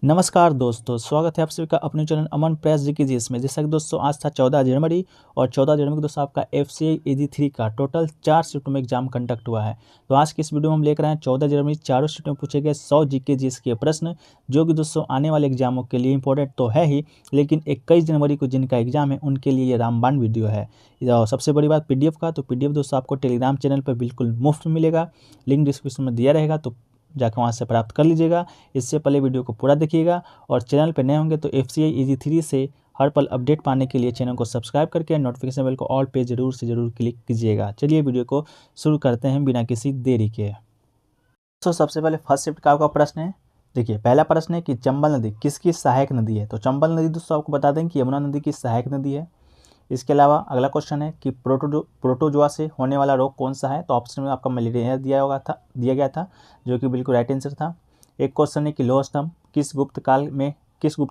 नमस्कार दोस्तों, स्वागत है आप सभी का अपने चैनल अमन प्रेस जी की जिसमें। जैसा कि दोस्तों आज था 14 जनवरी और 14 जनवरी को दोस्तों आपका FCI ED3 का टोटल 4 शिफ्टों में एग्जाम कंडक्ट हुआ है। तो आज की इस वीडियो में हम लेकर आए हैं 14 जनवरी चारों शिफ्टों में पूछे गए 100 जीके जीएस के प्रश्न, जो कि दोस्तों आने वाले एग्जामों के लिए इंपॉर्टेंट तो है ही, लेकिन 21 जनवरी को जिनका एग्जाम है उनके लिए ये रामबाण वीडियो है। और सबसे बड़ी बात PDF का, तो PDF दोस्तों आपको टेलीग्राम चैनल पर बिल्कुल मुफ्त मिलेगा। लिंक डिस्क्रिप्शन में दिया रहेगा, तो जाकर वहाँ से प्राप्त कर लीजिएगा। इससे पहले वीडियो को पूरा देखिएगा और चैनल पर नए होंगे तो FCI ED3 से हर पल अपडेट पाने के लिए चैनल को सब्सक्राइब करके नोटिफिकेशन बेल को ऑल पे जरूर से जरूर क्लिक कीजिएगा। चलिए वीडियो को शुरू करते हैं बिना किसी देरी के। तो सबसे पहले फर्स्ट शिफ्ट का आपका प्रश्न है। देखिए, पहला प्रश्न है कि चंबल नदी किसकी सहायक नदी है। तो चंबल नदी दोस्तों आपको बता दें कि यमुना नदी की सहायक नदी है। इसके अलावा अगला क्वेश्चन है कि प्रोटोजोआ से होने वाला रोग कौन सा है। तो ऑप्शन में आपका मलेरिया दिया गया था, जो कि बिल्कुल राइट आंसर था। एक क्वेश्चन है कि लौह स्तंभ किस गुप्त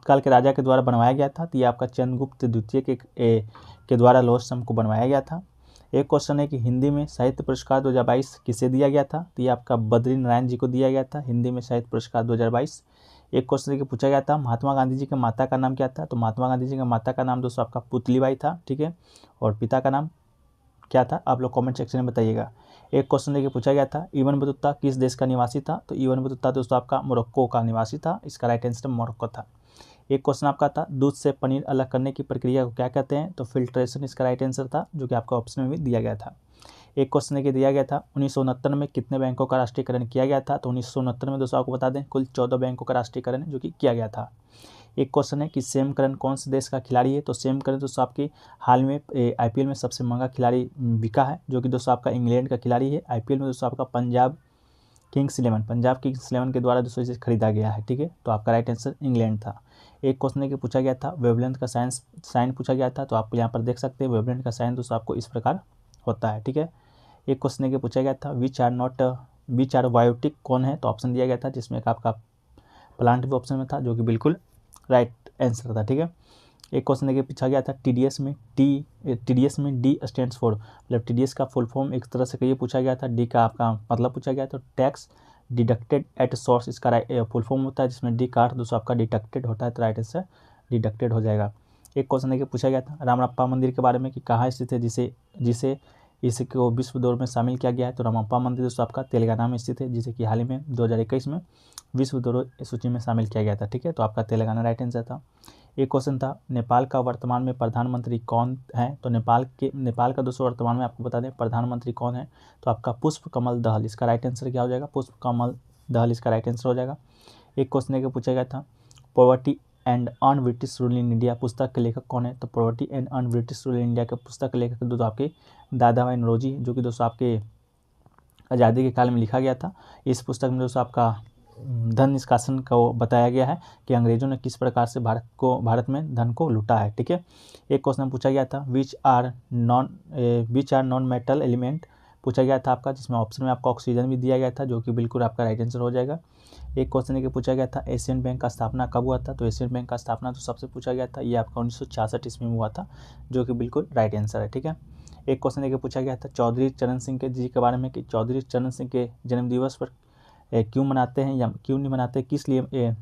काल के राजा के द्वारा बनवाया गया था। तो ये आपका चंद्रगुप्त द्वितीय के द्वारा लौह स्तंभ को बनवाया गया था। एक क्वेश्चन है कि हिंदी में साहित्य पुरस्कार 2022 किसे दिया गया था। तो ये आपका बद्री नारायण जी को दिया गया था, हिंदी में साहित्य पुरस्कार 2022। एक क्वेश्चन के पूछा गया था महात्मा गांधी जी के माता का नाम क्या था। तो महात्मा गांधी जी के माता का नाम दोस्तों आपका पुतलीबाई था, ठीक है। और पिता का नाम क्या था, आप लोग कमेंट सेक्शन में बताइएगा। एक क्वेश्चन लेके पूछा गया था इब्न बतूता किस देश का निवासी था। तो इब्न बतूता दोस्तों आपका मोरक्को का निवासी था, इसका राइट आंसर मोरक्को था। एक क्वेश्चन आपका था दूध से पनीर अलग करने की प्रक्रिया को क्या कहते हैं। तो फिल्ट्रेशन इसका राइट आंसर था, जो कि आपका ऑप्शन में भी दिया गया था। एक क्वेश्चन के दिया गया था 1969 में कितने बैंकों का राष्ट्रीयकरण किया गया था। तो 1969 में दोस्तों आपको बता दें कुल 14 बैंकों का राष्ट्रीयकरण जो कि किया गया था। एक क्वेश्चन है कि सैम करन कौन से देश का खिलाड़ी है। तो सैम करन दोस्तों आपकी हाल में IPL में सबसे महंगा खिलाड़ी बिका है, जो कि दोस्तों आपका इंग्लैंड का खिलाड़ी है। IPL में दोस्तों आपका पंजाब किंग्स 11 के द्वारा दोस्तों इसे खरीदा गया है, ठीक है। तो आपका राइट आंसर इंग्लैंड था। एक क्वेश्चन के पूछा गया था वेवलेंथ का साइन पूछा गया था। तो आप यहाँ पर देख सकते हैं वेवलेंथ का साइन दोस्तों आपको इस प्रकार होता है, ठीक है। एक क्वेश्चन के पूछा गया था विच आर बायोटिक कौन है। तो ऑप्शन दिया गया था, जिसमें एक आपका प्लांट भी ऑप्शन में था, जो कि बिल्कुल राइट आंसर था, ठीक है। एक क्वेश्चन लेके पूछा गया था TDS में D स्टैंड्स फॉर, मतलब TDS का फुल फॉर्म एक तरह से ये पूछा गया था। D का आपका मतलब पूछा गया। तो टैक्स डिडक्टेड एट सोर्स इसका फुल फॉर्म होता है, जिसमें D का अर्थ दोस्तों आपका डिडक्टेड होता है, तो राइट आंसर डिडक्टेड हो जाएगा। एक क्वेश्चन लेके पूछा गया था रामप्पा मंदिर के बारे में कि कहाँ स्थित है, जिसे इसको विश्व दौर में शामिल किया गया है। तो रामप्पा मंदिर दोस्तों आपका तेलंगाना में स्थित है, जिसे कि हाल ही में 2021 में विश्व धरोहर सूची में शामिल किया गया था, ठीक है। तो आपका तेलंगाना राइट आंसर था। एक क्वेश्चन था नेपाल का वर्तमान में प्रधानमंत्री कौन है। तो नेपाल का दोस्तों वर्तमान में आपको बता दें प्रधानमंत्री कौन है। तो आपका पुष्प कमल दहल, इसका राइट आंसर क्या हो जाएगा, पुष्प कमल दहल इसका राइट आंसर हो जाएगा। एक क्वेश्चन के पूछा गया था poverty and un British rule in India पुस्तक के लेखक कौन है। तो poverty and un British rule in India के पुस्तक के लेखक दोस्तों आपके दादा भाई नौरोजी, जो कि दोस्तों आपके आज़ादी के काल में लिखा गया था। इस पुस्तक में दोस्तों आपका धन निष्कासन को बताया गया है कि अंग्रेजों ने किस प्रकार से भारत में धन को लूटा है, ठीक है। एक क्वेश्चन पूछा गया था which are non metal element पूछा गया था आपका, जिसमें ऑप्शन में आपका ऑक्सीजन भी दिया गया था, जो कि बिल्कुल आपका राइट आंसर हो जाएगा। एक क्वेश्चन के पूछा गया था एशियन बैंक का स्थापना कब हुआ था। तो एशियन बैंक का स्थापना तो सबसे पूछा गया था, ये आपका 1966 ईस्वी में हुआ था, जो कि बिल्कुल राइट आंसर है, ठीक है। एक क्वेश्चन के पूछा गया था चौधरी चरण सिंह के जी के बारे में कि चौधरी चरण सिंह के जन्मदिवस पर क्यों मनाते हैं या क्यों नहीं मनाते, किस लिए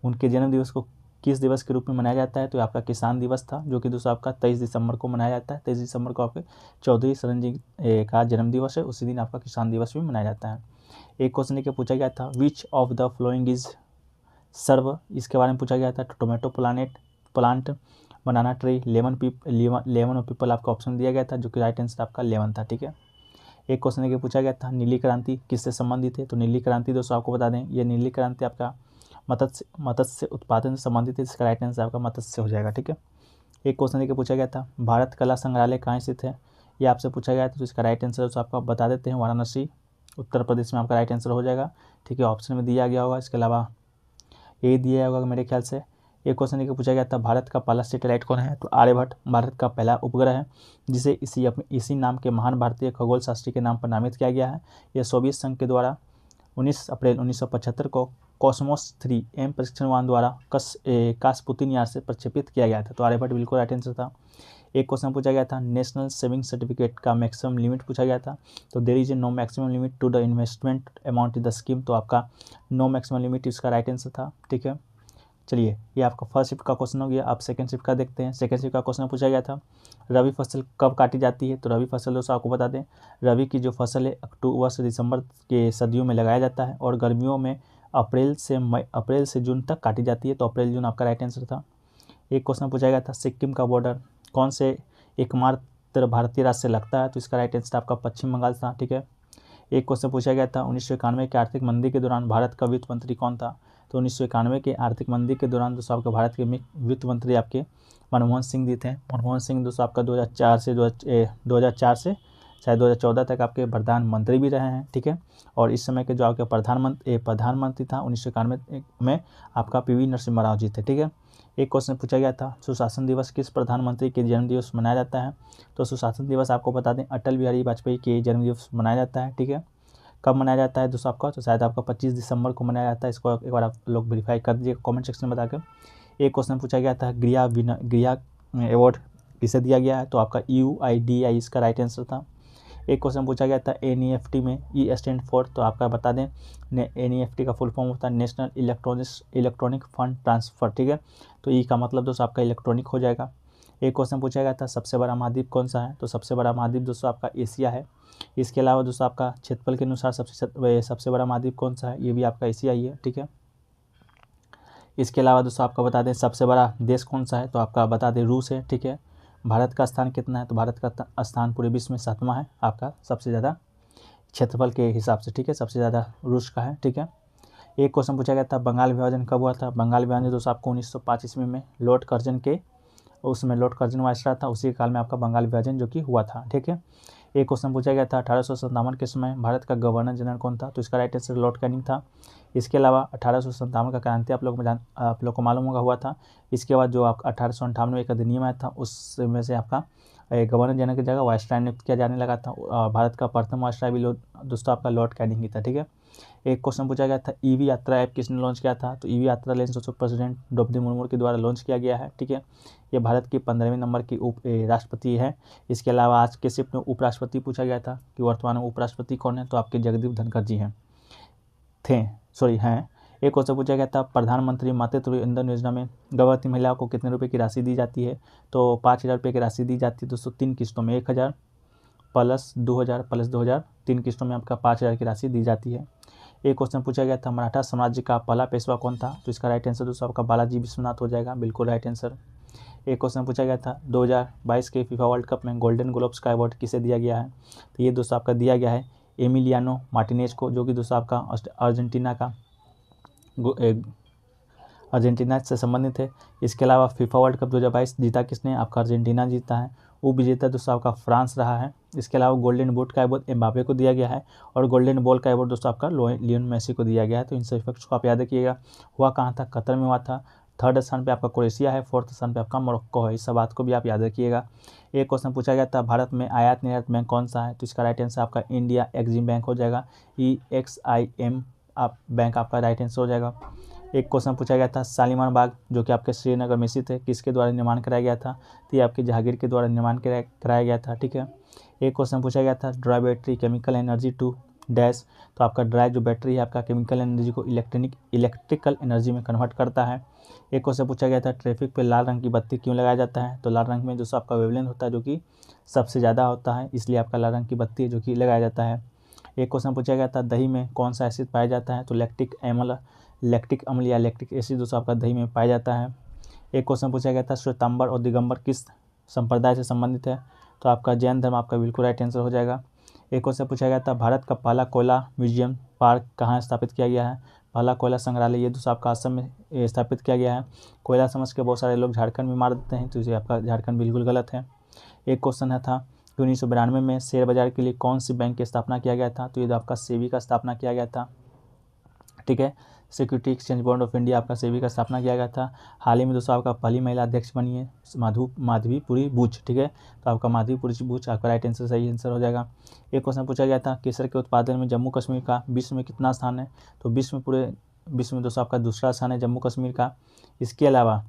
उनके जन्म दिवस को किस दिवस के रूप में मनाया जाता है। तो आपका किसान दिवस था, जो कि दोस्तों आपका 23 दिसंबर को मनाया जाता है। 23 दिसंबर को आपके चौधरी चरण जी का जन्म दिवस है, उसी दिन आपका किसान दिवस भी मनाया जाता है। एक क्वेश्चन के पूछा गया था which of the following is shrub, इसके बारे में पूछा गया था tomato plant, banana tree, lemon और पीपल आपका ऑप्शन दिया गया था, जो कि राइट आंसर आपका लेमन था, ठीक है। एक क्वेश्चन के पूछा गया था नीली क्रांति किससे संबंधित है। तो नीली क्रांति दोस्तों आपको बता दें ये नीली क्रांति आपका मत्स्य उत्पादन से संबंधित है, इसका राइट आंसर आपका मत्स्य हो जाएगा, ठीक है। एक क्वेश्चन के पूछा गया था भारत कला संग्रहालय कहाँ स्थित है, ये आपसे पूछा गया था। तो इसका राइट आंसर दोस्तों आपका बता देते हैं वाराणसी उत्तर प्रदेश में आपका राइट आंसर हो जाएगा, ठीक है। ऑप्शन में दिया गया होगा, इसके अलावा ये दिया होगा मेरे ख्याल से। एक क्वेश्चन के पूछा गया था भारत का पहला सैटेलाइट कौन है। तो आर्यभट्ट भारत का पहला उपग्रह है, जिसे इसी नाम के महान भारतीय खगोल शास्त्री के नाम पर नामित किया गया है। यह सोवियत संघ के द्वारा 19 अप्रैल 1975 को कॉस्मोस 3M परीक्षण वाहन द्वारा कास्पुतिन यान से प्रक्षेपित किया गया था। तो आर्यभट्ट बिल्कुल राइट आंसर था। एक क्वेश्चन पूछा गया था नेशनल सेविंग सर्टिफिकेट का मैक्सिमम लिमिट पूछा गया था। तो there is a no maximum limit to the investment amount in the scheme. तो आपका नो मैक्सिमम लिमिट इसका राइट आंसर था, ठीक है। चलिए ये आपका फर्स्ट शिफ्ट का क्वेश्चन हो गया। अब सेकंड शिफ्ट का देखते हैं। सेकंड शिफ्ट का क्वेश्चन पूछा गया था रबी फसल कब काटी जाती है। तो रबी फसल दोस्तों आपको बता दें, रबी की जो फसल है अक्टूबर से दिसंबर के सर्दियों में लगाया जाता है और गर्मियों में अप्रैल से जून तक काटी जाती है। तो अप्रैल जून आपका राइट आंसर था। एक क्वेश्चन पूछा गया था सिक्किम का बॉर्डर कौन से एकमात्र भारतीय राज्य से लगता है। तो इसका राइट आंसर आपका पश्चिम बंगाल था। ठीक है। एक क्वेश्चन पूछा गया था 1991 के आर्थिक मंदी के दौरान भारत का वित्त मंत्री कौन था। तो 1991 के आर्थिक मंदी के दौरान दोस्तों आपके भारत के वित्त मंत्री आपके मनमोहन सिंह जी थे। मनमोहन सिंह दोस्तों आपका 2004 से शायद 2014 तक आपके प्रधानमंत्री भी रहे हैं। ठीक है। और इस समय के जो आपके प्रधानमंत्री था 1991 में आपका पीवी नरसिम्हा राव जी थे। ठीक है। एक क्वेश्चन पूछा गया था सुशासन दिवस किस प्रधानमंत्री के जन्म दिवस मनाया जाता है। तो सुशासन दिवस आपको बता दें अटल बिहारी वाजपेयी के जन्म दिवस मनाया जाता है। ठीक है। कब मनाया जाता है दोस्तों आपका, तो शायद आपका 25 दिसंबर को मनाया जाता है। इसको एक बार आप लोग वेरीफाई कर दीजिएगा कमेंट सेक्शन में बताकर। एक क्वेश्चन पूछा गया था ग्रिया अवार्ड किसे दिया गया है। तो आपका UIDAI इसका राइट आंसर था। एक क्वेश्चन पूछा गया था NEFT में E स्टैंड फॉर, तो आपका बता दें NEFT का फुल फॉर्म होता है नेशनल इलेक्ट्रॉनिक फंड ट्रांसफ़र। ठीक है। तो E का मतलब दोस्तों आपका इलेक्ट्रॉनिक हो जाएगा। एक क्वेश्चन पूछा गया था सबसे बड़ा महाद्वीप कौन सा है। तो सबसे बड़ा महाद्वीप दोस्तों आपका एशिया है। इसके अलावा दोस्तों आपका क्षेत्रफल के अनुसार सबसे बड़ा महाद्वीप कौन सा है, ये भी आपका एशिया ही है। ठीक है। इसके अलावा दोस्तों आपका बता दें सबसे बड़ा देश कौन सा है। तो आपका बता दें रूस है। ठीक है। भारत का स्थान कितना है। तो भारत का स्थान पूरे विश्व में 7वां है आपका, सबसे ज़्यादा क्षेत्रफल के हिसाब से। ठीक है। सबसे ज़्यादा रूस का है। ठीक है। एक क्वेश्चन पूछा गया था बंगाल विभाजन कब हुआ था। बंगाल विभाजन दोस्तों आपको 1905 ईस्वी में लॉर्ड कर्जन वायसराय था, उसी काल में आपका बंगाल विभाजन जो कि हुआ था। ठीक है। एक क्वेश्चन पूछा गया था 1857 के समय भारत का गवर्नर जनरल कौन था। तो इसका राइट आंसर लॉर्ड कैनिंग था। इसके अलावा 1857 का क्रांति आप लोग को मालूम होगा हुआ था। इसके बाद जो आप 1858 में एक अधिनियम आया था उसमें से आपका गवर्नर जनरल की जगह वायसराय नियुक्त किया जाने लगा था। भारत का प्रथम वायसराय भी दोस्तों आपका लॉर्ड कैनिंग ही था। ठीक है। एक क्वेश्चन पूछा गया था EV यात्रा ऐप किसने लॉन्च किया था। तो EV यात्रा दोस्तों प्रेसिडेंट द्रौपदी मुर्मू के द्वारा लॉन्च किया गया है। ठीक है। ये भारत की 15वें नंबर की राष्ट्रपति है। इसके अलावा आज के शिफ्ट में उपराष्ट्रपति पूछा गया था कि वर्तमान में उपराष्ट्रपति कौन है। तो आपके जगदीप धनखड़ जी हैं। एक क्वेश्चन पूछा गया था प्रधानमंत्री मातृत्व वंदन योजना में गर्भवती महिलाओं को कितने रुपए की राशि दी जाती है। तो 5,000 रुपये की राशि दी जाती है दोस्तों 3 किस्तों में, 1,000 प्लस 2,000 प्लस 2,000, 3 किस्तों में आपका 5,000 की राशि दी जाती है। एक क्वेश्चन पूछा गया था मराठा साम्राज्य का पहला पेशवा कौन था। तो इसका राइट आंसर दोस्तों आपका बालाजी विश्वनाथ हो जाएगा, बिल्कुल राइट आंसर। एक क्वेश्चन पूछा गया था 2022 के फीफा वर्ल्ड कप में गोल्डन ग्लोब्स का अवार्ड किसे दिया गया है। तो ये दोस्तों आपका दिया गया है एमिलियानो मार्टिनेज को, जो कि दोस्तों आपका अर्जेंटीना से संबंधित है। इसके अलावा फीफा वर्ल्ड कप 2022 जीता किसने, आपका अर्जेंटीना जीता है। उप विजेता दोस्तों आपका फ्रांस रहा है। इसके अलावा गोल्डन बूट का अवार्ड एम्बापे को दिया गया है और गोल्डन बॉल का अवार्ड दोस्तों आपका लियोन मेसी को दिया गया है। तो इन सभी फैक्ट्स को आप याद रखिएगा। हुआ कहाँ था, कतर में हुआ था। 3rd स्थान पे आपका क्रोएशिया है, 4th स्थान पे आपका मोरक्को है। इस सब बात को भी आप याद रखिएगा। एक क्वेश्चन पूछा गया था भारत में आयात निर्यात बैंक कौन सा है। तो इसका राइट आंसर आपका इंडिया एक्जिम बैंक हो जाएगा, EXIM आप बैंक आपका राइट आंसर हो जाएगा। एक क्वेश्चन पूछा गया था शालीमार बाग जो कि आपके श्रीनगर में स्थित है किसके द्वारा निर्माण कराया गया था। तो ये आपके जहांगीर के द्वारा निर्माण कराया गया था। ठीक है। एक क्वेश्चन पूछा गया था dry battery chemical energy to dash. तो आपका ड्राई जो बैटरी है आपका केमिकल एनर्जी को इलेक्ट्रिकल एनर्जी में कन्वर्ट करता है। एक क्वेश्चन पूछा गया था ट्रैफिक पे लाल रंग की बत्ती क्यों लगाया जाता है। तो लाल रंग में जो आपका वेवलेंथ होता है जो कि सबसे ज़्यादा होता है, इसलिए आपका लाल रंग की बत्ती जो कि लगाया जाता है। एक क्वेश्चन पूछा गया था दही में कौन सा एसिड पाया जाता है। तो लैक्टिक अम्ल या लैक्टिक एसिड दोस्तों आपका दही में पाया जाता है। एक क्वेश्चन पूछा गया था श्वेतांबर और दिगंबर किस संप्रदाय से संबंधित है। तो आपका जैन धर्म आपका बिल्कुल राइट आंसर हो जाएगा। एक क्वेश्चन पूछा गया था भारत का पहला कोयला म्यूजियम पार्क कहाँ स्थापित किया गया है। पहला कोयला संग्रहालय ये दोस्तों आपका असम में स्थापित किया गया है। कोयला समझ के बहुत सारे लोग झारखंड में मार देते हैं, तो ये आपका झारखंड बिल्कुल गलत है। एक क्वेश्चन था 1992 में शेयर बाजार के लिए कौन सी बैंक की स्थापना किया गया था। तो ये आपका सेबी का स्थापना किया गया था। ठीक है। Security exchange board of India आपका सेबी का स्थापना किया गया था। हाल ही में दोस्तों आपका पहली महिला अध्यक्ष बनी है माधवीपुरी बुच। ठीक है। तो आपका माधवीपुरी बुच आपका राइट आंसर सही आंसर हो जाएगा। एक क्वेश्चन पूछा गया था केसर के उत्पादन में जम्मू कश्मीर का विश्व में कितना स्थान है। तो पूरे विश्व में दोस्तों आपका दूसरा स्थान है जम्मू कश्मीर का। इसके अलावा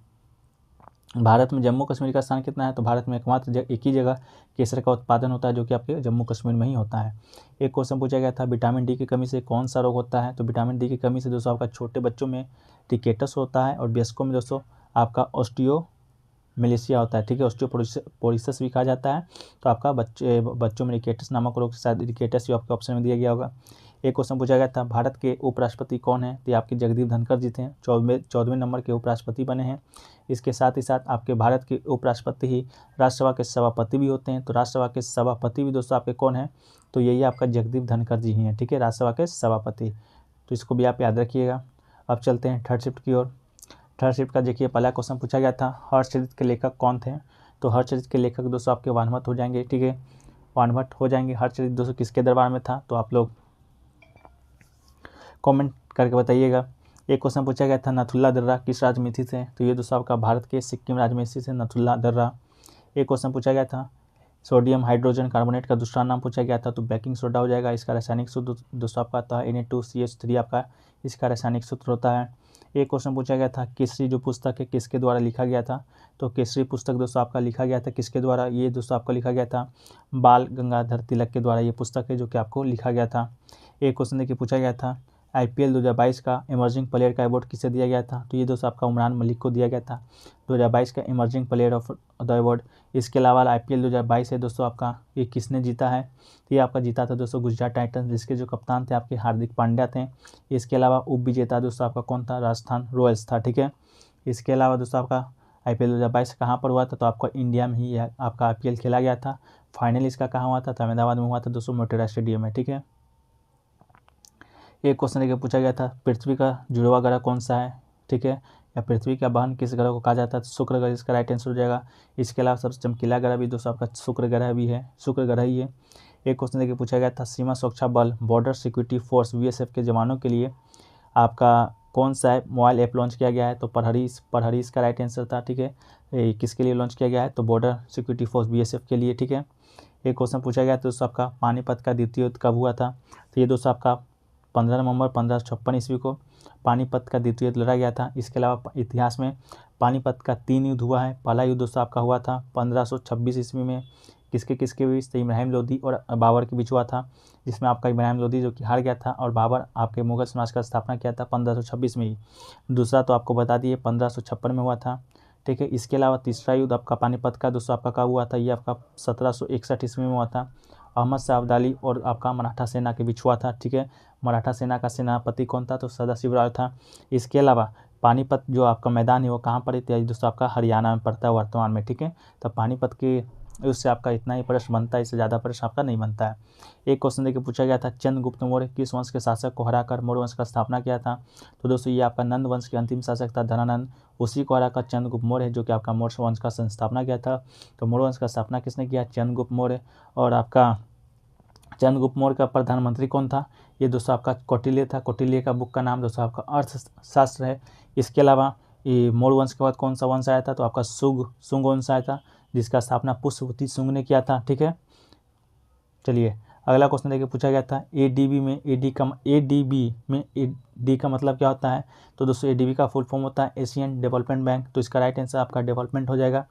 भारत में जम्मू कश्मीर का स्थान कितना है, तो भारत में एकमात्र एक ही जगह केसर का उत्पादन होता है जो कि आपके जम्मू कश्मीर में ही होता है। एक क्वेश्चन पूछा गया था विटामिन डी की कमी से कौन सा रोग होता है, तो विटामिन डी की कमी से दोस्तों आपका छोटे बच्चों में रिकेटस होता है और वयस्कों में दोस्तों आपका ऑस्टियोमेलेसिया होता है, ठीक है, ऑस्टियोपोरोसिस भी कहा जाता है। तो आपका बच्चों में रिकेटस नामक रोग, शायद रिकेटस ही आपके ऑप्शन में दिया गया होगा। एक क्वेश्चन पूछा गया था भारत के उपराष्ट्रपति कौन है, तो ये आपके जगदीप धनखड़ जी थे, 14वें नंबर के उपराष्ट्रपति बने हैं। इसके साथ ही साथ आपके भारत के उपराष्ट्रपति ही राज्यसभा के सभापति भी होते हैं, तो राज्यसभा के सभापति भी दोस्तों आपके कौन है, तो यही आपका जगदीप धनखड़ जी ही हैं, ठीक है, राज्यसभा के सभापति। तो इसको भी आप याद रखिएगा। अब चलते हैं थर्ड शिफ्ट की ओर। थर्ड शिफ्ट का देखिए पहला क्वेश्चन पूछा गया था हर्षचरित के लेखक कौन थे, तो हर्षचरित के लेखक दोस्तों आपके वानभट्ट हो जाएंगे, ठीक है, वानभट्ट हो जाएंगे। हर्षचरित दोस्तों किसके दरबार में था, तो आप लोग कमेंट करके बताइएगा। एक क्वेश्चन पूछा गया था नथुल्ला दर्रा किस राज्य में स्थित है, तो ये दोस्तों आपका भारत के सिक्किम राज्य में स्थित है नथुल्ला दर्रा। एक क्वेश्चन पूछा गया था सोडियम हाइड्रोजन कार्बोनेट का दूसरा नाम पूछा गया था, तो बेकिंग सोडा हो जाएगा। इसका रासायनिक सूत्र दोस्तों आपका आता है Na2CH3 आपका इसका रासायनिक सूत्र होता है। एक क्वेश्चन पूछा गया था केसरी जो पुस्तक है किसके द्वारा लिखा गया था, तो केसरी पुस्तक दोस्तों आपका लिखा गया था किसके द्वारा, ये दोस्तों आपका लिखा गया था बाल गंगाधर तिलक के द्वारा, ये पुस्तक है जो कि आपको लिखा गया था। एक क्वेश्चन देखिए पूछा गया था IPL 2022 का इमर्जिंग प्लेयर का अवार्ड किसे दिया गया था, तो ये दोस्तों आपका उमरान मलिक को दिया गया था 2022 का emerging player of the award. इसके अलावा IPL 2022 है दोस्तों आपका ये किसने जीता है, तो ये आपका जीता था दोस्तों गुजरात टाइटंस, जिसके जो कप्तान थे आपके हार्दिक पांड्या थे। इसके अलावा उप विजेता दोस्तों आपका कौन था, राजस्थान रॉयल्स था, ठीक है। इसके अलावा दोस्तों आपका IPL 2022 कहाँ पर हुआ था, तो आपका इंडिया में ही आपका IPL खेला गया था। फाइनल इसका कहाँ हुआ था, तो अहमदाबाद में हुआ था दोस्तों मोटेरा स्टेडियम में, ठीक है। एक क्वेश्चन लेकर पूछा गया था पृथ्वी का जुड़वा ग्रह कौन सा है, ठीक है, या पृथ्वी का बहन किस ग्रह को कहा जाता है, तो शुक्र ग्रह इसका राइट आंसर हो जाएगा। इसके अलावा सबसे चमकीला ग्रह भी दोस्तों आपका शुक्र ग्रह भी है, शुक्र ग्रह ही है। एक क्वेश्चन लेकर पूछा गया था सीमा सुरक्षा बल बॉर्डर सिक्योरिटी फोर्स BSF के जवानों के लिए आपका कौन सा मोबाइल ऐप लॉन्च किया गया है, तो पढ़हरी इसका राइट आंसर था, ठीक है। ये किसके लिए लॉन्च किया गया है, तो बॉर्डर सिक्योरिटी फोर्स BSF के लिए, ठीक है। एक क्वेश्चन पूछा गया तो दोस्तों आपका पानीपत का द्वितीय युद्ध कब हुआ था, तो ये दोस्तों आपका 15 नवंबर 1556 ईस्वी को पानीपत का द्वितीय युद्ध लड़ा गया था। इसके अलावा इतिहास में पानीपत का 3 युद्ध हुआ है। पहला युद्ध दोस्तों आपका हुआ था 1526 ईस्वी में, किसके बीच, तो इब्राहिम लोदी और बाबर के बीच हुआ था, जिसमें आपका इब्राहिम लोदी जो कि हार गया था और बाबर आपके मुगल साम्राज्य का स्थापना किया था 1526 में ही। दूसरा तो आपको बता दिए 1556 में हुआ था, ठीक है। इसके अलावा तीसरा युद्ध आपका पानीपत का दोस्तों आपका कब हुआ था, ये आपका 1761 ईस्वी में हुआ था। अहमद शाह अब्दाली और आपका मराठा सेना के बीच हुआ था, ठीक है। मराठा सेना का सेनापति कौन था, तो सदाशिवराव था। इसके अलावा पानीपत जो आपका मैदान है वो कहाँ पर है, दोस्तों आपका हरियाणा में पड़ता है वर्तमान में, ठीक है। तो पानीपत के उससे आपका इतना ही प्रश्न बनता है, इससे ज़्यादा प्रश्न आपका नहीं बनता है। एक क्वेश्चन देके पूछा गया था चंद्रगुप्त मौर्य किस वंश के शासक को हराकर मौर्य वंश का स्थापना किया था, तो दोस्तों ये आपका नंद वंश के अंतिम शासक था धनानंद, उसी को हराकर चंद्रगुप्त मौर्य है जो कि आपका मौर्य वंश का संस्थापना किया था। तो मौर्य वंश का स्थापना किसने किया, चंद्रगुप्त मौर्य। और आपका चंद्रगुप्त मौर्य का प्रधानमंत्री कौन था, ये दोस्तों आपका कौटिल्य था। कौटिल्य का बुक का नाम दोस्तों आपका अर्थशास्त्र है। इसके अलावा ये मौर्य वंश के बाद कौन सा वंश आया था, तो आपका शुंग वंश आया था, जिसका स्थापना पुष्यवती शुंग ने किया था, ठीक है। चलिए अगला क्वेश्चन देखिए पूछा गया था ADB में AD का मतलब क्या होता है, तो दोस्तों ADB का फुल फॉर्म होता है एशियन डेवलपमेंट बैंक, तो इसका राइट आंसर आपका डेवलपमेंट हो जाएगा।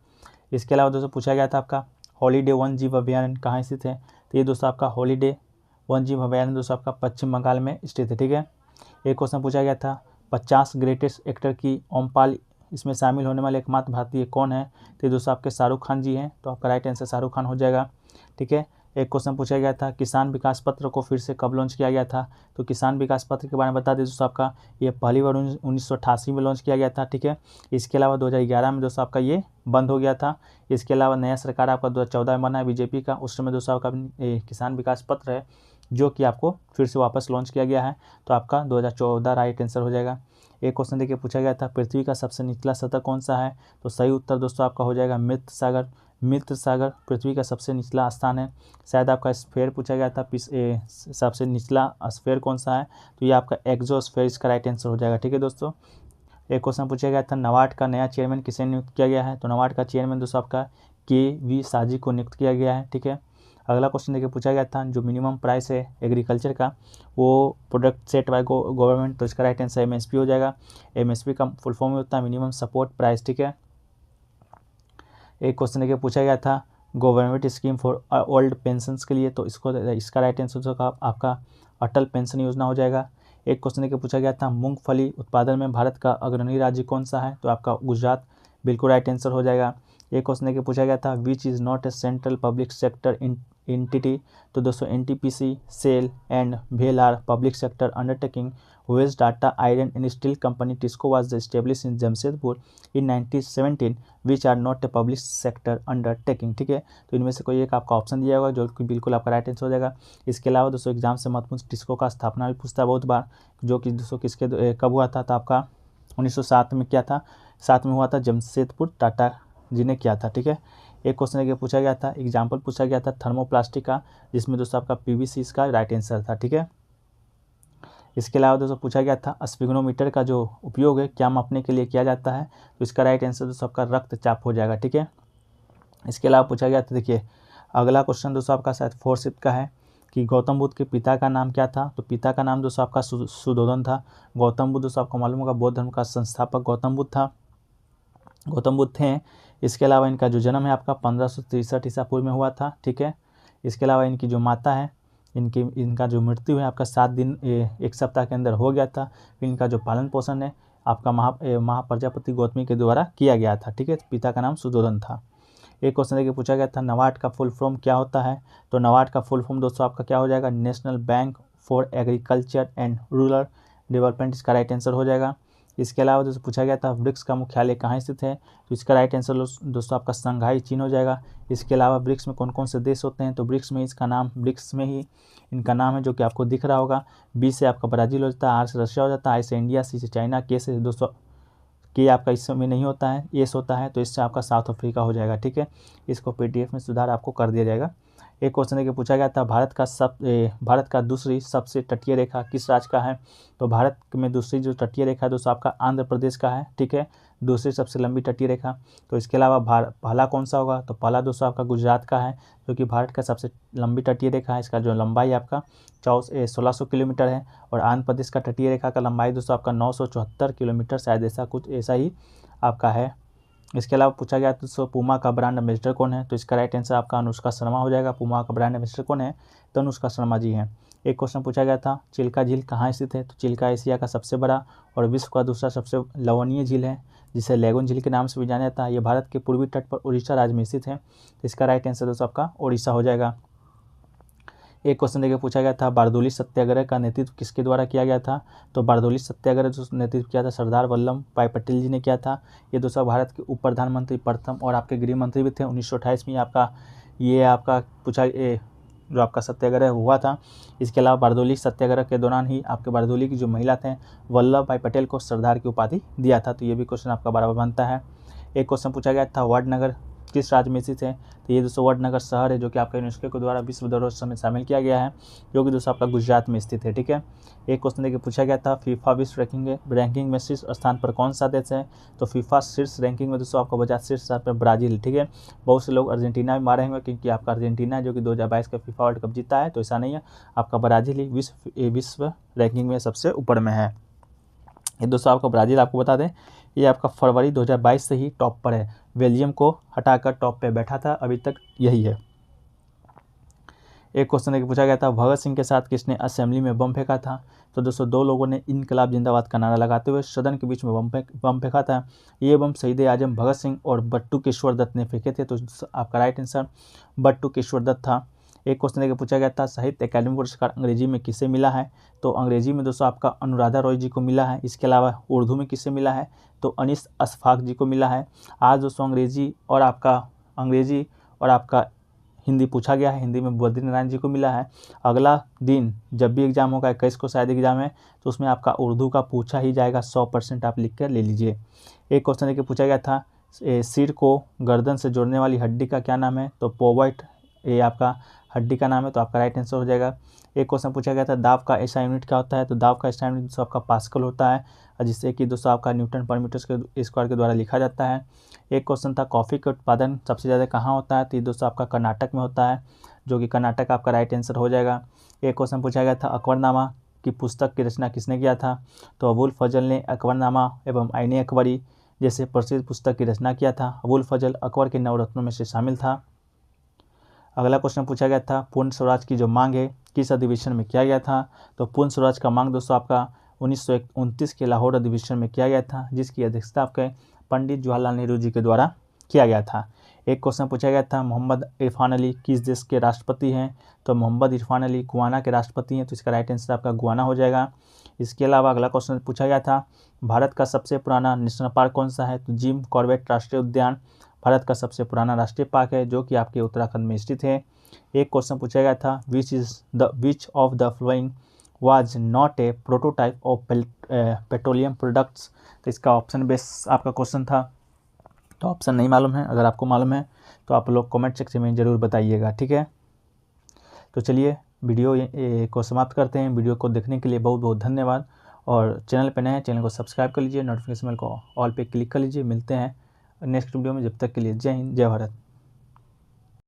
इसके अलावा दोस्तों पूछा गया था आपका हॉलीडे वन जीव अभयारण्य कहाँ स्थित है, तो ये दोस्तों आपका हॉलीडे वन जीव अभयारण्य दोस्तों आपका पश्चिम बंगाल में स्थित है, ठीक है। एक क्वेश्चन पूछा गया था 50 ग्रेटेस्ट एक्टर की ओमपाल इसमें शामिल होने वाले एकमात्र भारतीय कौन है, तो ये दोस्तों आपके शाहरुख खान जी हैं, तो आपका राइट आंसर शाहरुख खान हो जाएगा, ठीक है। एक क्वेश्चन पूछा गया था किसान विकास पत्र को फिर से कब लॉन्च किया गया था, तो किसान विकास पत्र के बारे में बता दें दोस्तों आपका ये पहली बार 1988 में लॉन्च किया गया था, ठीक है। इसके अलावा 2011 में दोस्तों आपका ये बंद हो गया था। इसके अलावा नया सरकार आपका 2014 में बना है BJP का, उस समय दोस्तों आपका किसान विकास पत्र है जो कि आपको फिर से वापस लॉन्च किया गया है, तो आपका 2014 राइट आंसर हो जाएगा। एक क्वेश्चन देखिए पूछा गया था पृथ्वी का सबसे निचला सतह कौन सा है, तो सही उत्तर दोस्तों आपका हो जाएगा मृत सागर पृथ्वी का सबसे निचला स्थान है। शायद आपका स्फेयर पूछा गया था सबसे निचला स्फेयर कौन सा है, तो ये आपका एक्सोस्फेयर इसका राइट आंसर हो जाएगा, ठीक है दोस्तों। एक क्वेश्चन पूछा गया था नाबार्ड का नया चेयरमैन किसे नियुक्त किया गया है, तो नाबार्ड का चेयरमैन दोस्तों आपका KV साजी को नियुक्त किया गया है, ठीक है। अगला क्वेश्चन देखिए पूछा गया था जो मिनिमम प्राइस है एग्रीकल्चर का वो प्रोडक्ट सेट बाय गवर्नमेंट, तो इसका राइट आंसर MSP हो जाएगा। MSP का फुल फॉर्म होता है मिनिमम सपोर्ट प्राइस, ठीक है। एक क्वेश्चन देखिए पूछा गया था government scheme for old pensions के लिए, तो इसका राइट आंसर होगा आपका अटल पेंशन योजना हो जाएगा। एक क्वेश्चन देखिए पूछा गया था मूंगफली उत्पादन में भारत का अग्रणी राज्य कौन सा है, तो आपका गुजरात बिल्कुल राइट आंसर हो जाएगा। एक क्वेश्चन देखिए पूछा गया था which is not a central public sector entity, तो दोस्तों एनटीपीसी, सेल एंड भेल are public sector undertaking west Tata iron and steel company TISCO was establish in Jamshedpur in 1917 which are not a public sector undertaking. ठीक है, तो इनमें से कोई एक आपका ऑप्शन दिया होगा जो कि बिल्कुल आपका राइट आंसर हो जाएगा। इसके अलावा दोस्तों एग्जाम से महत्वपूर्ण टिस्को का स्थापना भी पूछता है बहुत बार, जो कि दोस्तों कब हुआ था, तो आपका 1907 में क्या था, 7 में हुआ था, जमशेदपुर टाटा जी ने किया था। ठीक है, एक क्वेश्चन देखिए पूछा गया था एग्जाम्पल पूछा गया था थर्मोप्लास्टिक का, जिसमें दोस्तों आपका पीवीसी इसका राइट आंसर था। ठीक है, इसके अलावा दोस्तों पूछा गया था स्पिग्नोमीटर का जो उपयोग है क्या मापने के लिए किया जाता है, तो इसका राइट आंसर दोस्तों आपका रक्तचाप हो जाएगा। ठीक है, इसके अलावा पूछा गया था देखिए अगला क्वेश्चन दोस्तों आपका शायद 4 शिफ्ट का है कि गौतम बुद्ध के पिता का नाम क्या था, तो पिता का नाम दोस्तों आपका सुधोधन था। गौतम बुद्ध दोस्तों आपको मालूम होगा बौद्ध धर्म का संस्थापक गौतम बुद्ध थे। इसके अलावा इनका जो जन्म है आपका 1563 ईसा पूर्व में हुआ था। ठीक है, इसके अलावा इनकी जो माता है इनका जो मृत्यु है आपका 7 दिन 1 सप्ताह के अंदर हो गया था। फिर इनका जो पालन पोषण है आपका महाप्रजापति गौतमी के द्वारा किया गया था। ठीक है, पिता का नाम सुधोधन था। एक क्वेश्चन देखिए पूछा गया था नबार्ड का फुल फॉर्म क्या होता है, तो नबार्ड का फुल फॉर्म दोस्तों आपका क्या हो जाएगा, national bank for agriculture and rural development, इसका राइट आंसर हो जाएगा। इसके अलावा दोस्तों पूछा गया था ब्रिक्स का मुख्यालय कहाँ स्थित है, तो इसका राइट आंसर दोस्तों आपका शंघाई चीन हो जाएगा। इसके अलावा ब्रिक्स में कौन कौन से देश होते हैं, तो ब्रिक्स में ही इनका नाम है जो कि आपको दिख रहा होगा। बी से आपका ब्राज़ील हो जाता है, आर से रशिया हो जाता है, आई से इंडिया, सी से चाइना, के से दोस्तों के आपका इस समय नहीं होता है, एस होता है, तो इससे आपका साउथ अफ्रीका हो जाएगा। ठीक है, इसको पीडीएफ में सुधार आपको कर दिया जाएगा। एक क्वेश्चन देखिए पूछा गया था भारत का दूसरी सबसे तटीय रेखा किस राज्य का है, तो भारत में दूसरी जो तटीय रेखा है दोस्तों आपका आंध्र प्रदेश का है। ठीक है, दूसरी सबसे लंबी तटीय रेखा। तो इसके अलावा पहला कौन सा होगा, तो पहला दोस्तों आपका गुजरात का है, जो कि भारत का सबसे लंबी तटीय रेखा है। इसका जो लंबाई आपका 1600 किलोमीटर है, और आंध्र प्रदेश का तटीय रेखा का लंबाई दोस्तों आपका 974 किलोमीटर, शायद ऐसा ही आपका है। इसके अलावा पूछा गया तो पूमा का ब्रांड एम्बेसडर कौन है, तो इसका राइट आंसर आपका अनुष्का शर्मा हो जाएगा। पूमा का ब्रांड एम्बेसडर कौन है, तो अनुष्का शर्मा जी हैं। एक क्वेश्चन पूछा गया था चिल्का झील कहाँ स्थित है, तो चिल्का एशिया का सबसे बड़ा और विश्व का दूसरा सबसे लवणीय झील है, जिसे लैगून झील के नाम से भी जाना जाता है। ये भारत के पूर्वी तट पर उड़ीसा राज्य में स्थित है, तो इसका राइट आंसर दोस्तों आपका उड़ीसा हो जाएगा। एक क्वेश्चन देखिए पूछा गया था बारदोली सत्याग्रह का नेतृत्व किसके द्वारा किया गया था, तो बारदोली सत्याग्रह जो नेतृत्व किया था सरदार वल्लभ भाई पटेल जी ने किया था। ये दोस्तों भारत के उप प्रधानमंत्री प्रथम और आपके गृह मंत्री भी थे। 1928 में आपका जो आपका सत्याग्रह हुआ था। इसके अलावा बारदोली सत्याग्रह के दौरान ही आपके बारदोली की जो महिला थे वल्लभ भाई पटेल को सरदार की उपाधि दिया था, तो ये भी क्वेश्चन आपका बराबर बनता है। एक क्वेश्चन पूछा गया था वडनगर किस राज्य में स्थित है, तो ये दोस्तों वडनगर शहर है जो कि आपका यूनेस्को के द्वारा विश्व धरोहर में शामिल किया गया है, जो कि दोस्तों आपका गुजरात में स्थित है। ठीक है, एक क्वेश्चन देखिए पूछा गया था फीफा विश्व रैंकिंग में शीर्ष स्थान पर कौन सा देश है, तो फीफा शीर्ष रैंकिंग में दोस्तों आपको बचा शीर्ष स्थान पर ब्राज़ील। ठीक है, बहुत से लोग अर्जेंटीना में मारे होंगे क्योंकि आपका अर्जेंटीना है जो कि 2022 का फीफा वर्ल्ड कप जीता है, तो ऐसा नहीं है, आपका ब्राज़ील ही विश्व रैंकिंग में सबसे ऊपर में है। ये दोस्तों आपका ब्राज़ील आपको बता दें ये आपका फरवरी 2022 से ही टॉप पर है, बेल्जियम को हटाकर टॉप पे बैठा था, अभी तक यही है। एक क्वेश्चन पूछा गया था भगत सिंह के साथ किसने असेंबली में बम फेंका था, तो दोस्तों 2 लोगों ने इनकलाब जिंदाबाद का नारा लगाते हुए सदन के बीच में बम फेंका था। ये बम शहीद आजम भगत सिंह और बट्टू केशवर दत्त ने फेंके थे, तो आपका राइट आंसर बट्टू केशवर दत्त था। एक क्वेश्चन देखिए पूछा गया था साहित्य अकादमी पुरस्कार अंग्रेजी में किसे मिला है, तो अंग्रेजी में दोस्तों आपका अनुराधा रॉय जी को मिला है। इसके अलावा उर्दू में किसे मिला है, तो अनीस अशफाक जी को मिला है। आज दोस्तों अंग्रेजी और आपका हिंदी पूछा गया है, हिंदी में बद्रीनारायण जी को मिला है। अगला दिन जब भी एग्जाम होगा 21 को शायद एग्जाम है, तो उसमें आपका उर्दू का पूछा ही जाएगा, 100% आप लिख कर ले लीजिए। एक क्वेश्चन देखिए पूछा गया था सिर को गर्दन से जोड़ने वाली हड्डी का क्या नाम है, तो पोवाइट ये आपका हड्डी का नाम है, तो आपका राइट आंसर हो जाएगा। एक क्वेश्चन पूछा गया था दाब का ऐसा यूनिट क्या होता है, तो दाब का ऐसा यूनिट दोस्तों आपका पास्कल होता है, जिससे कि दोस्तों आपका न्यूटन पर मीटर स्क्वायर के द्वारा लिखा जाता है। एक क्वेश्चन था कॉफ़ी का उत्पादन सबसे ज़्यादा कहाँ होता है, तो ये दोस्तों आपका कर्नाटक में होता है, जो कि कर्नाटक आपका राइट आंसर हो जाएगा। एक क्वेश्चन पूछा गया था अकबरनामा की पुस्तक की रचना किसने किया था, तो अबुल फजल ने अकबरनामा एवं आईने अकबरी जैसे प्रसिद्ध पुस्तक की रचना किया था? अबुल फजल अकबर के नवरत्नों में से शामिल था। अगला क्वेश्चन पूछा गया था, पूर्ण स्वराज की जो मांग है किस अधिवेशन में किया गया था? तो पूर्ण स्वराज का मांग दोस्तों आपका 1929 के लाहौर अधिवेशन में किया गया था, जिसकी अध्यक्षता आपके पंडित जवाहरलाल नेहरू जी के द्वारा किया गया था। एक क्वेश्चन पूछा गया था, मोहम्मद इरफान अली किस देश के राष्ट्रपति हैं? तो मोहम्मद इरफान अली गुयाना के राष्ट्रपति हैं, तो इसका राइट आंसर आपका गुयाना हो जाएगा। इसके अलावा अगला क्वेश्चन पूछा गया था, भारत का सबसे पुराना नेशनल पार्क कौन सा है? तो जिम कॉर्बेट राष्ट्रीय उद्यान भारत का सबसे पुराना राष्ट्रीय पार्क है, जो कि आपके उत्तराखंड में स्थित है। एक क्वेश्चन पूछा गया था, which of the following was not a prototype of petroleum products? तो इसका ऑप्शन बेस आपका क्वेश्चन था, तो ऑप्शन नहीं मालूम है। अगर आपको मालूम है तो आप लोग कमेंट सेक्शन में ज़रूर बताइएगा, ठीक है। तो चलिए वीडियो को समाप्त करते हैं। वीडियो को देखने के लिए बहुत बहुत धन्यवाद, और चैनल पर नए हैं चैनल को सब्सक्राइब कर लीजिए, नोटिफिकेशन बेल को ऑल पे क्लिक कर लीजिए। मिलते हैं नेक्स्ट वीडियो में, जब तक के लिए जय हिंद जय भारत।